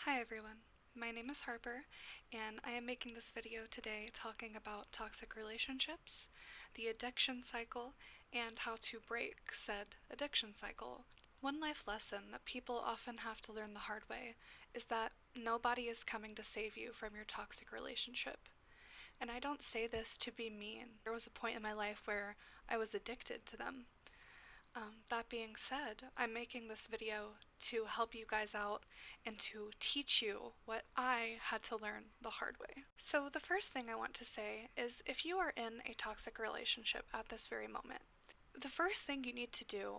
Hi everyone, my name is Harper, and I am making this video today talking about toxic relationships, the addiction cycle, and how to break said addiction cycle. One life lesson that people often have to learn the hard way is that nobody is coming to save you from your toxic relationship. And I don't say this to be mean. There was a point in my life where I was addicted to them. That being said, I'm making this video to help you guys out and to teach you what I had to learn the hard way. So, the first thing I want to say is if you are in a toxic relationship at this very moment, the first thing you need to do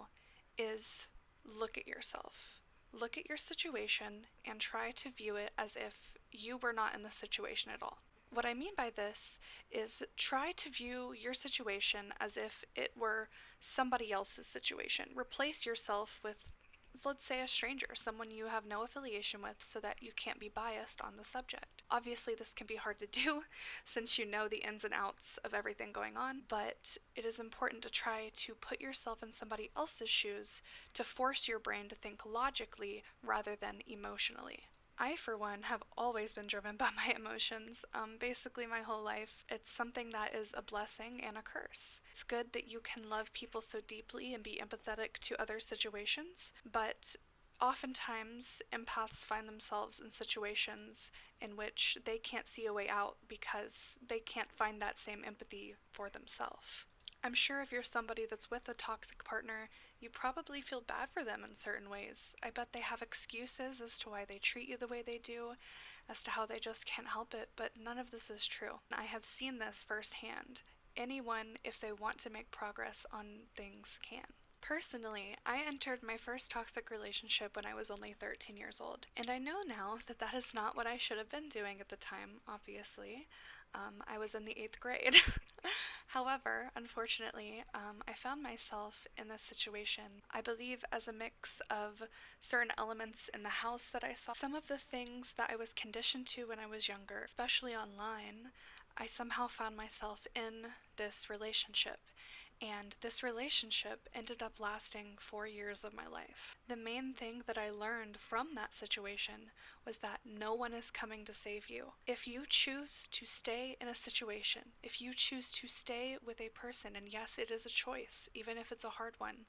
is look at yourself. Look at your situation and try to view it as if you were not in the situation at all. What I mean by this is try to view your situation as if it were somebody else's situation. Replace yourself with, let's say, a stranger, someone you have no affiliation with, so that you can't be biased on the subject. Obviously, this can be hard to do since you know the ins and outs of everything going on, but it is important to try to put yourself in somebody else's shoes to force your brain to think logically rather than emotionally. I, for one, have always been driven by my emotions. Basically, my whole life. It's something that is a blessing and a curse. It's good that you can love people so deeply and be empathetic to other situations, but oftentimes empaths find themselves in situations in which they can't see a way out because they can't find that same empathy for themselves. I'm sure if you're somebody that's with a toxic partner, you probably feel bad for them in certain ways. I bet they have excuses as to why they treat you the way they do, as to how they just can't help it, but none of this is true. I have seen this firsthand. Anyone, if they want to make progress on things, can. Personally, I entered my first toxic relationship when I was only 13 years old, and I know now that that is not what I should have been doing at the time, obviously. I was in the 8th grade. However, unfortunately, I found myself in this situation, I believe, as a mix of certain elements in the house that I saw, some of the things that I was conditioned to when I was younger, especially online. I somehow found myself in this relationship, and this relationship ended up lasting 4 years of my life. The main thing that I learned from that situation was that no one is coming to save you. If you choose to stay in a situation, if you choose to stay with a person, and yes, it is a choice, even if it's a hard one,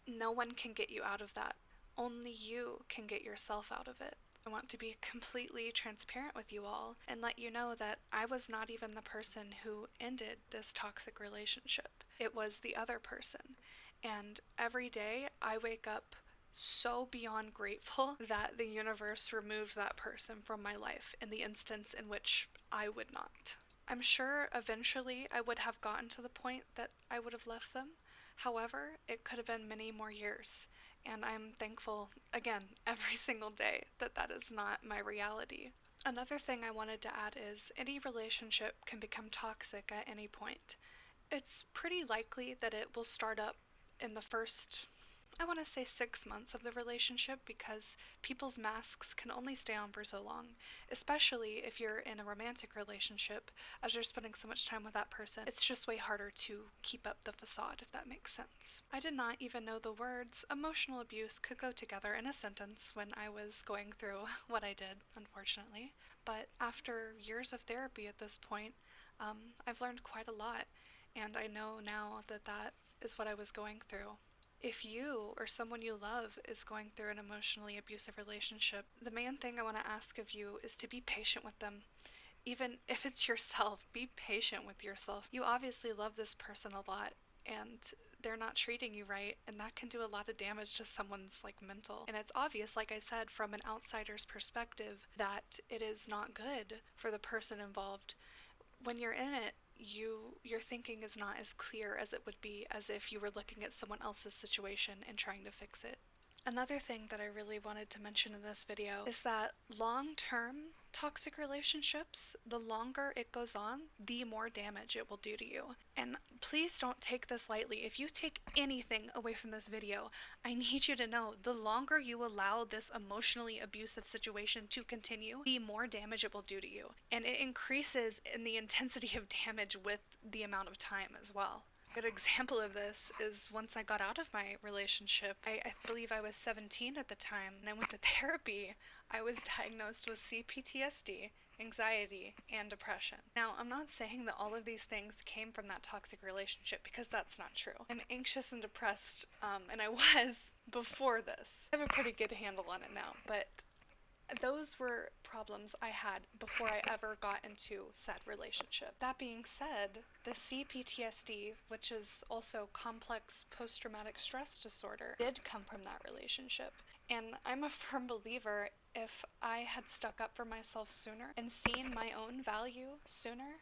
no one can get you out of that. Only you can get yourself out of it. I want to be completely transparent with you all and let you know that I was not even the person who ended this toxic relationship. It was the other person. And every day I wake up so beyond grateful that the universe removed that person from my life in the instance in which I would not. I'm sure eventually I would have gotten to the point that I would have left them. However, it could have been many more years, and I'm thankful, again, every single day that that is not my reality. Another thing I wanted to add is any relationship can become toxic at any point. It's pretty likely that it will start up in the first, I want to say, 6 months of the relationship, because people's masks can only stay on for so long, especially if you're in a romantic relationship. As you're spending so much time with that person, it's just way harder to keep up the facade, if that makes sense. I did not even know the words emotional abuse could go together in a sentence when I was going through what I did, unfortunately. But after years of therapy at this point, I've learned quite a lot, and I know now that that is what I was going through. If you or someone you love is going through an emotionally abusive relationship, the main thing I want to ask of you is to be patient with them. Even if it's yourself, be patient with yourself. You obviously love this person a lot, and they're not treating you right, and that can do a lot of damage to someone's mental. And it's obvious, like I said, from an outsider's perspective, that it is not good for the person involved. When you're in it, your thinking is not as clear as it would be as if you were looking at someone else's situation and trying to fix it. Another thing that I really wanted to mention in this video is that long-term toxic relationships, the longer it goes on, the more damage it will do to you. And please don't take this lightly. If you take anything away from this video, I need you to know the longer you allow this emotionally abusive situation to continue, the more damage it will do to you. And it increases in the intensity of damage with the amount of time as well. A good example of this is once I got out of my relationship, I believe I was 17 at the time, and I went to therapy. I was diagnosed with CPTSD, anxiety, and depression. Now, I'm not saying that all of these things came from that toxic relationship, because that's not true. I'm anxious and depressed, and I was before this. I have a pretty good handle on it now, but those were problems I had before I ever got into said relationship. That being said, the CPTSD, which is also complex post-traumatic stress disorder, did come from that relationship. And I'm a firm believer, if I had stuck up for myself sooner and seen my own value sooner,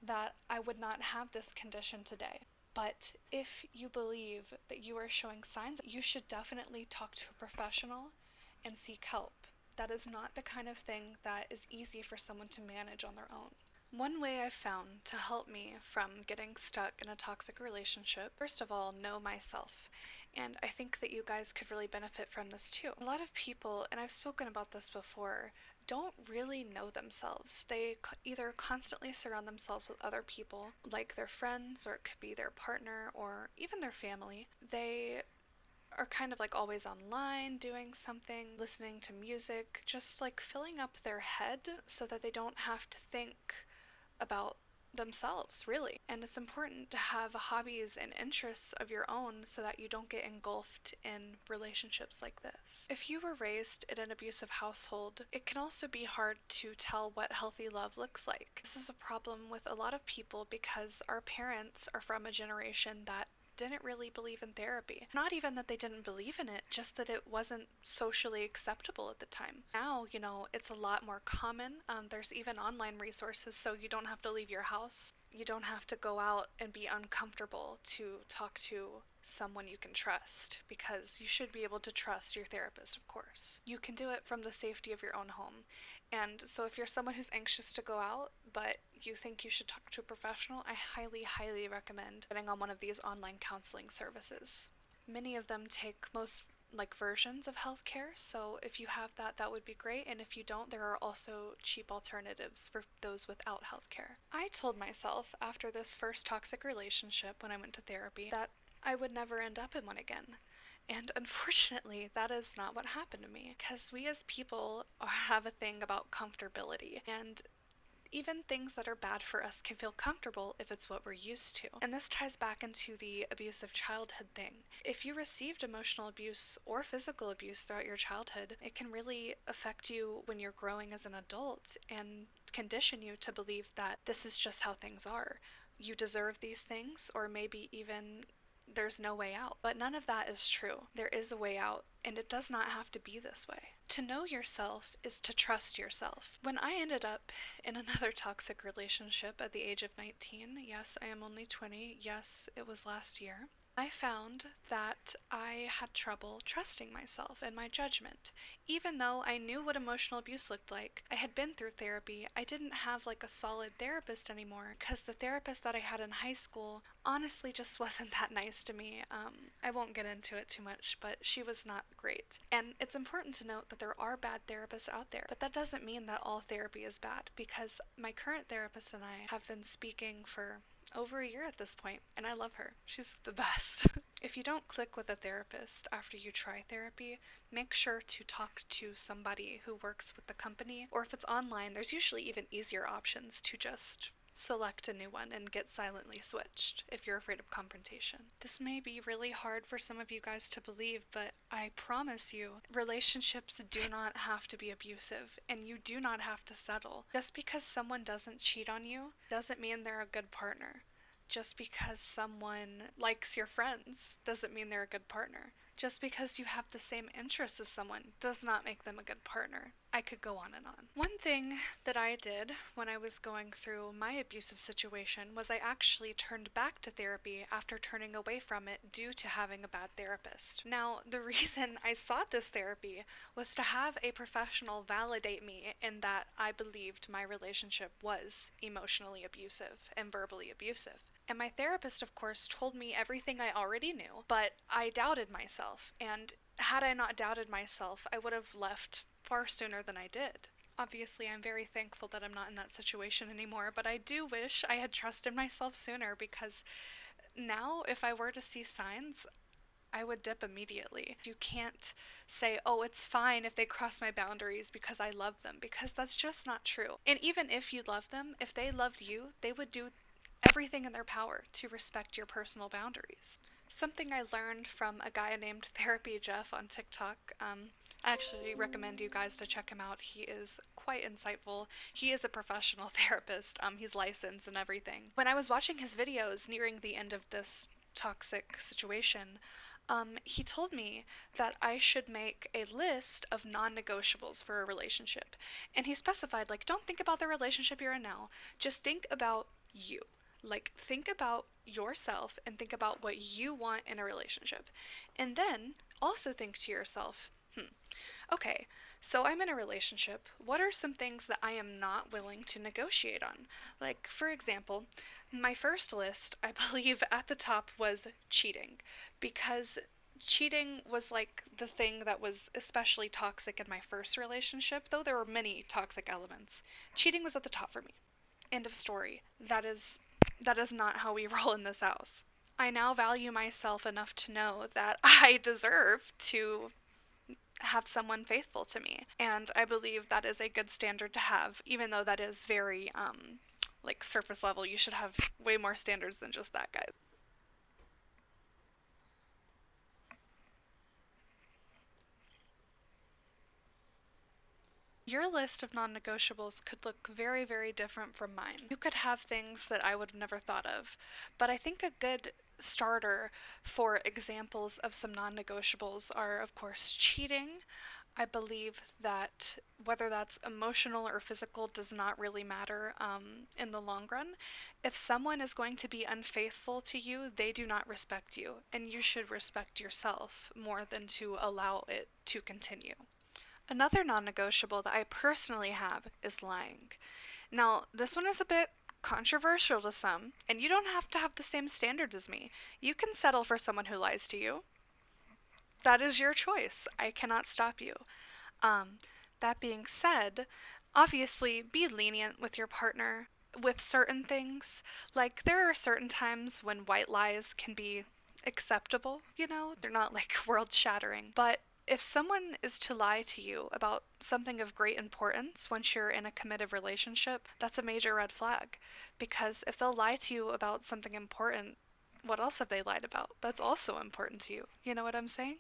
that I would not have this condition today. But if you believe that you are showing signs, you should definitely talk to a professional and seek help. That is not the kind of thing that is easy for someone to manage on their own. One way I've found to help me from getting stuck in a toxic relationship, first of all, know myself. And I think that you guys could really benefit from this too. A lot of people, and I've spoken about this before, don't really know themselves. They either constantly surround themselves with other people, like their friends, or it could be their partner, or even their family. They are kind of like always online doing something, listening to music, just like filling up their head so that they don't have to think about themselves, really. And it's important to have hobbies and interests of your own so that you don't get engulfed in relationships like this. If you were raised in an abusive household, it can also be hard to tell what healthy love looks like. This is a problem with a lot of people because our parents are from a generation that didn't really believe in therapy. Not even that they didn't believe in it, just that it wasn't socially acceptable at the time. Now, it's a lot more common. There's even online resources, so you don't have to leave your house. You don't have to go out and be uncomfortable to talk to someone you can trust, because you should be able to trust your therapist, of course. You can do it from the safety of your own home. And so if you're someone who's anxious to go out, but you think you should talk to a professional, I highly, highly recommend getting on one of these online counseling services. Many of them take most versions of healthcare, so if you have that, that would be great, and if you don't, there are also cheap alternatives for those without healthcare. I told myself after this first toxic relationship when I went to therapy that I would never end up in one again. And unfortunately, that is not what happened to me, because we as people have a thing about comfortability, and even things that are bad for us can feel comfortable if it's what we're used to. And this ties back into the abusive childhood thing. If you received emotional abuse or physical abuse throughout your childhood, it can really affect you when you're growing as an adult and condition you to believe that this is just how things are. You deserve these things, or maybe even there's no way out. But none of that is true. There is a way out, and it does not have to be this way. To know yourself is to trust yourself. When I ended up in another toxic relationship at the age of 19, yes, I am only 20, yes, it was last year, I found that I had trouble trusting myself and my judgment. Even though I knew what emotional abuse looked like, I had been through therapy, I didn't have a solid therapist anymore, because the therapist that I had in high school honestly just wasn't that nice to me. I won't get into it too much, but she was not great. And it's important to note that there are bad therapists out there, but that doesn't mean that all therapy is bad, because my current therapist and I have been speaking for over a year at this point, and I love her. She's the best. If you don't click with a therapist after you try therapy, make sure to talk to somebody who works with the company, or if it's online, there's usually even easier options to just select a new one and get silently switched if you're afraid of confrontation. This may be really hard for some of you guys to believe, but I promise you, relationships do not have to be abusive, and you do not have to settle. Just because someone doesn't cheat on you doesn't mean they're a good partner. Just because someone likes your friends doesn't mean they're a good partner. Just because you have the same interests as someone does not make them a good partner. I could go on and on. One thing that I did when I was going through my abusive situation was I actually turned back to therapy after turning away from it due to having a bad therapist. Now, the reason I sought this therapy was to have a professional validate me in that I believed my relationship was emotionally abusive and verbally abusive. And my therapist, of course, told me everything I already knew, but I doubted myself, and had I not doubted myself, I would have left far sooner than I did. Obviously, I'm very thankful that I'm not in that situation anymore, but I do wish I had trusted myself sooner, because now, if I were to see signs, I would dip immediately. You can't say, oh, it's fine if they cross my boundaries because I love them, because that's just not true. And even if you love them, if they loved you, they would do everything in their power to respect your personal boundaries. Something I learned from a guy named Therapy Jeff on TikTok. I actually recommend you guys to check him out. He is quite insightful. He is a professional therapist. He's licensed and everything. When I was watching his videos nearing the end of this toxic situation, he told me that I should make a list of non-negotiables for a relationship. And he specified, like, don't think about the relationship you're in now. Just think about you. Like, think about yourself and think about what you want in a relationship. And then also think to yourself, okay, so I'm in a relationship. What are some things that I am not willing to negotiate on? Like, for example, my first list, I believe at the top was cheating, because cheating was like the thing that was especially toxic in my first relationship, though there were many toxic elements. Cheating was at the top for me. End of story. That is not how we roll in this house. I now value myself enough to know that I deserve to have someone faithful to me. And I believe that is a good standard to have, even though that is very, like, surface level. You should have way more standards than just that, guys. Your list of non negotiables could look very, very different from mine. You could have things that I would have never thought of, but I think a good starter for examples of some non negotiables are, of course, cheating. I believe that whether that's emotional or physical does not really matter in the long run. If someone is going to be unfaithful to you, they do not respect you, and you should respect yourself more than to allow it to continue. Another non negotiable that I personally have is lying. Now, this one is a bit controversial to some, and you don't have to have the same standards as me. You can settle for someone who lies to you. That is your choice. I cannot stop you. Um, that being said, obviously be lenient with your partner with certain things. Like, there are certain times when white lies can be acceptable, They're not like world shattering. But if someone is to lie to you about something of great importance once you're in a committed relationship, that's a major red flag. Because if they'll lie to you about something important, what else have they lied about? That's also important to you. You know what I'm saying?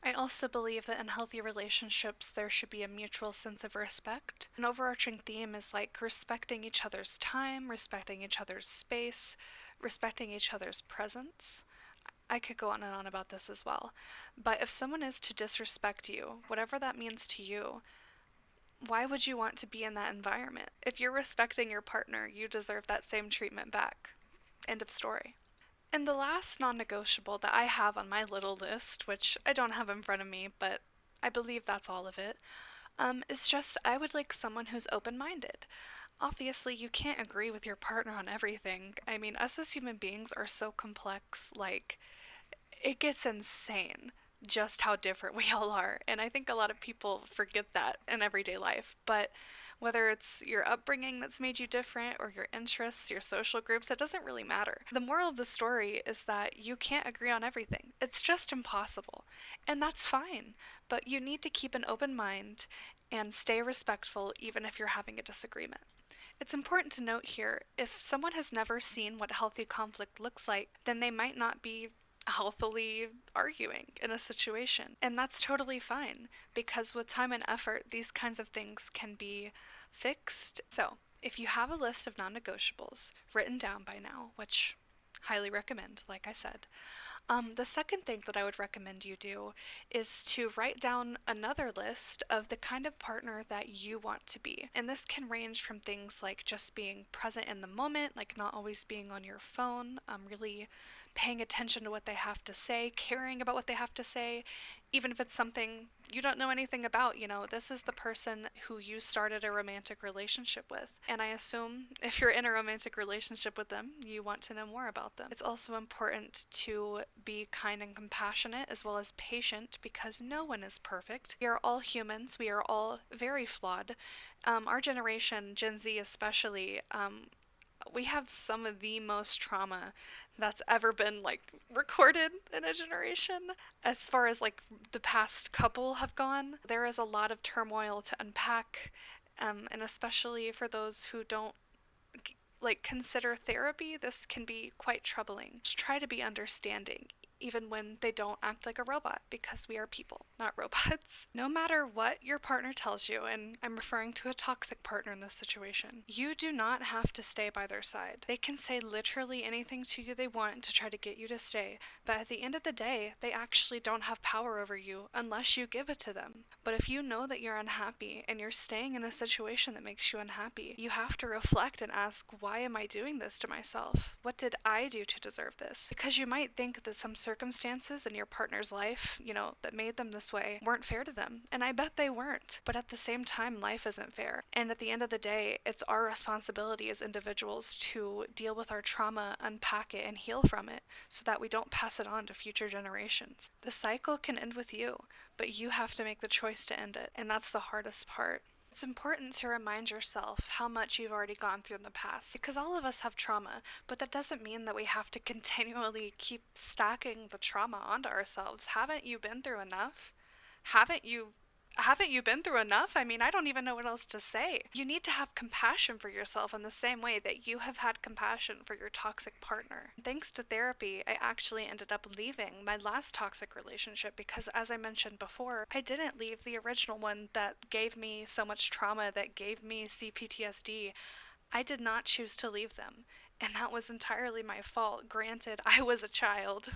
I also believe that in healthy relationships, there should be a mutual sense of respect. An overarching theme is like respecting each other's time, respecting each other's space, respecting each other's presence. I could go on and on about this as well. But if someone is to disrespect you, whatever that means to you, why would you want to be in that environment? If you're respecting your partner, you deserve that same treatment back. End of story. And the last non negotiable that I have on my little list, which I don't have in front of me, but I believe that's all of it, is just I would like someone who's open minded. Obviously, you can't agree with your partner on everything. I mean, us as human beings are so complex, like, it gets insane just how different we all are. And I think a lot of people forget that in everyday life. But whether it's your upbringing that's made you different or your interests, your social groups, it doesn't really matter. The moral of the story is that you can't agree on everything. It's just impossible. And that's fine. But you need to keep an open mind and stay respectful even if you're having a disagreement. It's important to note here, if someone has never seen what healthy conflict looks like, then they might not be healthily arguing in a situation. And that's totally fine, because with time and effort, these kinds of things can be fixed. So, if you have a list of non negotiables written down by now, which highly recommend, like I said, the second thing that I would recommend you do is to write down another list of the kind of partner that you want to be. And this can range from things like just being present in the moment, like not always being on your phone, really paying attention to what they have to say, caring about what they have to say, even if it's something you don't know anything about. This is the person who you started a romantic relationship with. And I assume if you're in a romantic relationship with them, you want to know more about them. It's also important to be kind and compassionate as well as patient, because no one is perfect. We are all humans. We are all very flawed. Our generation, Gen Z especially, We have some of the most trauma that's ever been like recorded in a generation. As far as like the past couple have gone, there is a lot of turmoil to unpack, and especially for those who don't like consider therapy, this can be quite troubling. Just try to be understanding, even when they don't act like a robot, because we are people, not robots. No matter what your partner tells you, and I'm referring to a toxic partner in this situation, you do not have to stay by their side. They can say literally anything to you they want to try to get you to stay, but at the end of the day, they actually don't have power over you unless you give it to them. But if you know that you're unhappy and you're staying in a situation that makes you unhappy, you have to reflect and ask, why am I doing this to myself? What did I do to deserve this? Because you might think that some circumstances in your partner's life, that made them this way weren't fair to them. And I bet they weren't. But at the same time, life isn't fair. And at the end of the day, it's our responsibility as individuals to deal with our trauma, unpack it, and heal from it so that we don't pass it on to future generations. The cycle can end with you, but you have to make the choice to end it. And that's the hardest part. It's important to remind yourself how much you've already gone through in the past, because all of us have trauma, but that doesn't mean that we have to continually keep stacking the trauma onto ourselves. Haven't you been through enough? Haven't you haven't you been through enough? I mean, I don't even know what else to say. You need to have compassion for yourself in the same way that you have had compassion for your toxic partner. Thanks to therapy, I actually ended up leaving my last toxic relationship because, as I mentioned before, I didn't leave the original one that gave me so much trauma, that gave me CPTSD. I did not choose to leave them, and that was entirely my fault. Granted, I was a child.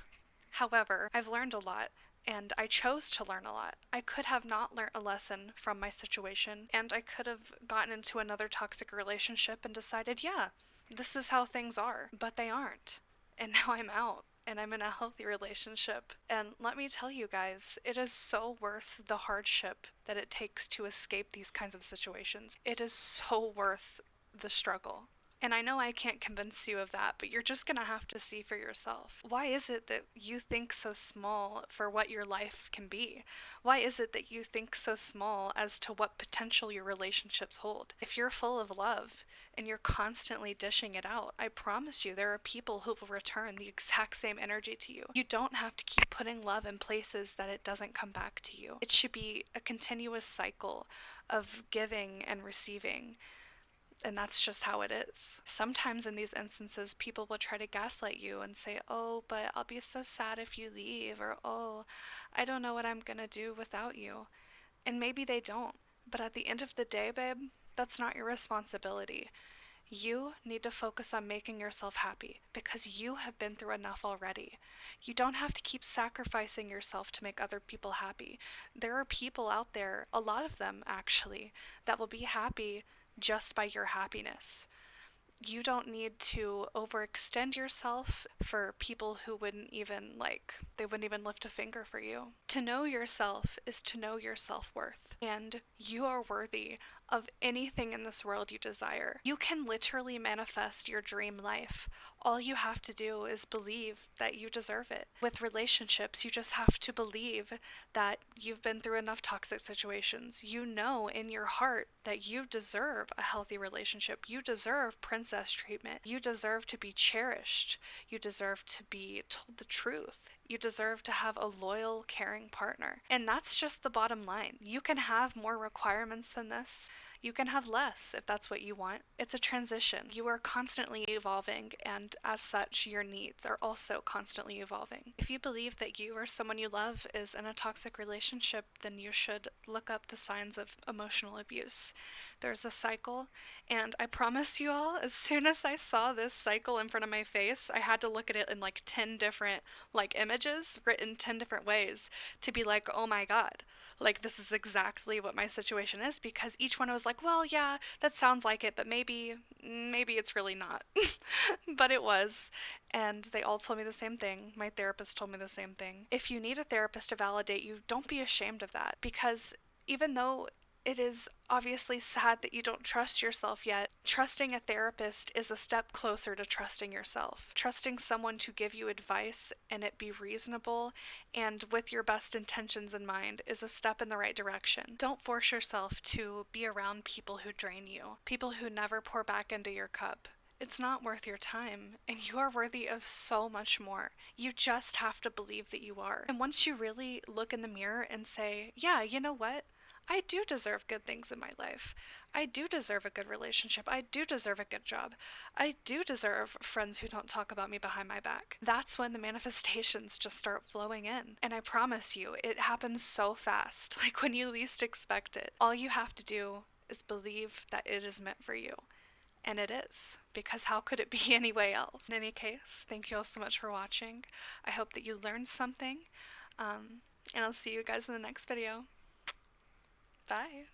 However, I've learned a lot, and I chose to learn a lot. I could have not learned a lesson from my situation, and I could have gotten into another toxic relationship and decided, yeah, this is how things are, but they aren't. And now I'm out. And I'm in a healthy relationship. And let me tell you guys, it is so worth the hardship that it takes to escape these kinds of situations. It is so worth the struggle. And I know I can't convince you of that, but you're just gonna have to see for yourself. Why is it that you think so small for what your life can be? Why is it that you think so small as to what potential your relationships hold? If you're full of love and you're constantly dishing it out, I promise you there are people who will return the exact same energy to you. You don't have to keep putting love in places that it doesn't come back to you. It should be a continuous cycle of giving and receiving. And that's just how it is. Sometimes in these instances, people will try to gaslight you and say, oh, but I'll be so sad if you leave, or oh, I don't know what I'm gonna do without you. And maybe they don't. But at the end of the day, babe, that's not your responsibility. You need to focus on making yourself happy because you have been through enough already. You don't have to keep sacrificing yourself to make other people happy. There are people out there, a lot of them actually, that will be happy just by your happiness. You don't need to overextend yourself for people who they wouldn't even lift a finger for you. To know yourself is to know your self-worth, and you are worthy of anything in this world you desire. You can literally manifest your dream life. All you have to do is believe that you deserve it. With relationships, you just have to believe that you've been through enough toxic situations. You know in your heart that you deserve a healthy relationship. You deserve princess treatment. You deserve to be cherished. You deserve to be told the truth. You deserve to have a loyal, caring partner. And that's just the bottom line. You can have more requirements than this. You can have less if that's what you want. It's a transition. You are constantly evolving, and as such, your needs are also constantly evolving. If you believe that you or someone you love is in a toxic relationship, then you should look up the signs of emotional abuse. There's a cycle, and I promise you all, as soon as I saw this cycle in front of my face, I had to look at it in like 10 different images written 10 different ways to be like, oh my god, like this is exactly what my situation is, because each one I was like, well, yeah, that sounds like it, but maybe it's really not. But it was, and they all told me the same thing. My therapist told me the same thing. If you need a therapist to validate you, don't be ashamed of that, because even though it is obviously sad that you don't trust yourself yet, trusting a therapist is a step closer to trusting yourself. Trusting someone to give you advice and it be reasonable and with your best intentions in mind is a step in the right direction. Don't force yourself to be around people who drain you, people who never pour back into your cup. It's not worth your time, and you are worthy of so much more. You just have to believe that you are. And once you really look in the mirror and say, yeah, you know what? I do deserve good things in my life. I do deserve a good relationship. I do deserve a good job. I do deserve friends who don't talk about me behind my back. That's when the manifestations just start flowing in. And I promise you, it happens so fast, like when you least expect it. All you have to do is believe that it is meant for you. And it is, because how could it be any way else? In any case, thank you all so much for watching. I hope that you learned something, and I'll see you guys in the next video. Bye!